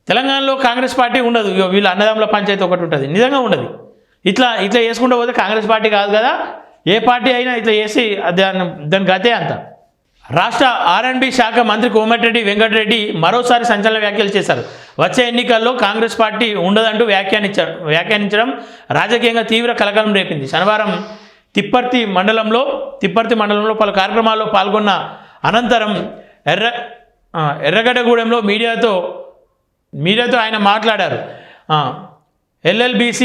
తెలంగాణలో కాంగ్రెస్ పార్టీ ఉండదు. వీళ్ళు అన్నదమ్ముల పంచాయతీ ఒకటి ఉంటుంది, నిజంగా ఉండదు. ఇట్లా చేసుకుంటూ పోతే కాంగ్రెస్ పార్టీ కాదు కదా, ఏ పార్టీ అయినా ఇట్లా చేసి దాని గతే అంత. రాష్ట్ర R&B శాఖ మంత్రి కోమటిరెడ్డి వెంకటరెడ్డి మరోసారి సంచలన వ్యాఖ్యలు చేశారు. వచ్చే ఎన్నికల్లో కాంగ్రెస్ పార్టీ ఉండదంటూ వ్యాఖ్యానించడం రాజకీయంగా తీవ్ర కలకలం రేపింది. శనివారం తిప్పర్తి మండలంలో పలు కార్యక్రమాల్లో పాల్గొన్న అనంతరం ఎర్రగడ్డగూడెంలో మీడియాతో ఆయన మాట్లాడారు. LLBC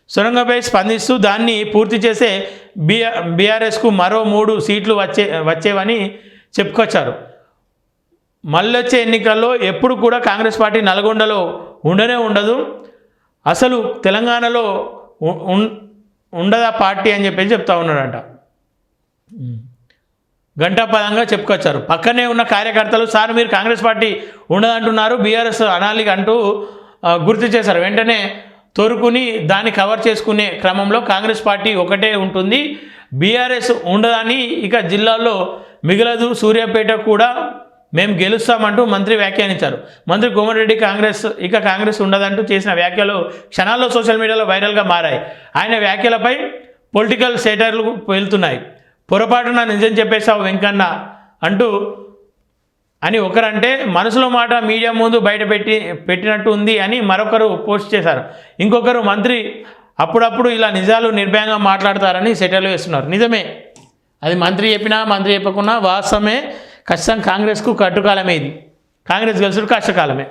సొరంగంపై స్పందిస్తూ దాన్ని పూర్తి చేసే బీఆర్ఎస్కు మరో 3 సీట్లు వచ్చేవని చెప్పుకొచ్చారు. మళ్ళొచ్చే ఎన్నికల్లో ఎప్పుడు కూడా కాంగ్రెస్ పార్టీ నల్గొండలో ఉండదు, అసలు తెలంగాణలో ఉండదా పార్టీ అని చెప్తా ఉన్నాడంట. గంటాపదంగా చెప్పుకొచ్చారు. పక్కనే ఉన్న కార్యకర్తలు, సార్ మీరు కాంగ్రెస్ పార్టీ ఉండదంటున్నారు, బీఆర్ఎస్ అనాలి అంటూ గుర్తు చేశారు. వెంటనే తోరుకుని దాన్ని కవర్ చేసుకునే క్రమంలో కాంగ్రెస్ పార్టీ ఒకటే ఉంటుంది, బీఆర్ఎస్ ఉండదని ఇక జిల్లాలో మిగలదు, సూర్యాపేట కూడా మేము గెలుస్తామంటూ మంత్రి వ్యాఖ్యానించారు. మంత్రి కోమటిరెడ్డి కాంగ్రెస్ ఉండదంటూ చేసిన వ్యాఖ్యలు క్షణాల్లో సోషల్ మీడియాలో వైరల్గా మారాయి. ఆయన వ్యాఖ్యలపై పొలిటికల్ సెటైర్లు వెళ్తున్నాయి. పొరపాటున నిజం చెప్పేశావు వెంకన్న అని ఒకరంటే, మనసులో మాట మీడియా ముందు పెట్టినట్టు ఉంది అని మరొకరు పోస్ట్ చేశారు. ఇంకొకరు మంత్రి అప్పుడప్పుడు ఇలా నిజాలు నిర్భయంగా మాట్లాడతారని సెటైర్లు వేస్తున్నారు. నిజమే, అది మంత్రి చెప్పకున్నా వాస్తవమే. ఖచ్చితంగా కాంగ్రెస్కు కట్టుకాలమే, ఇది కాంగ్రెస్ గెలుచుడు కష్టకాలమే.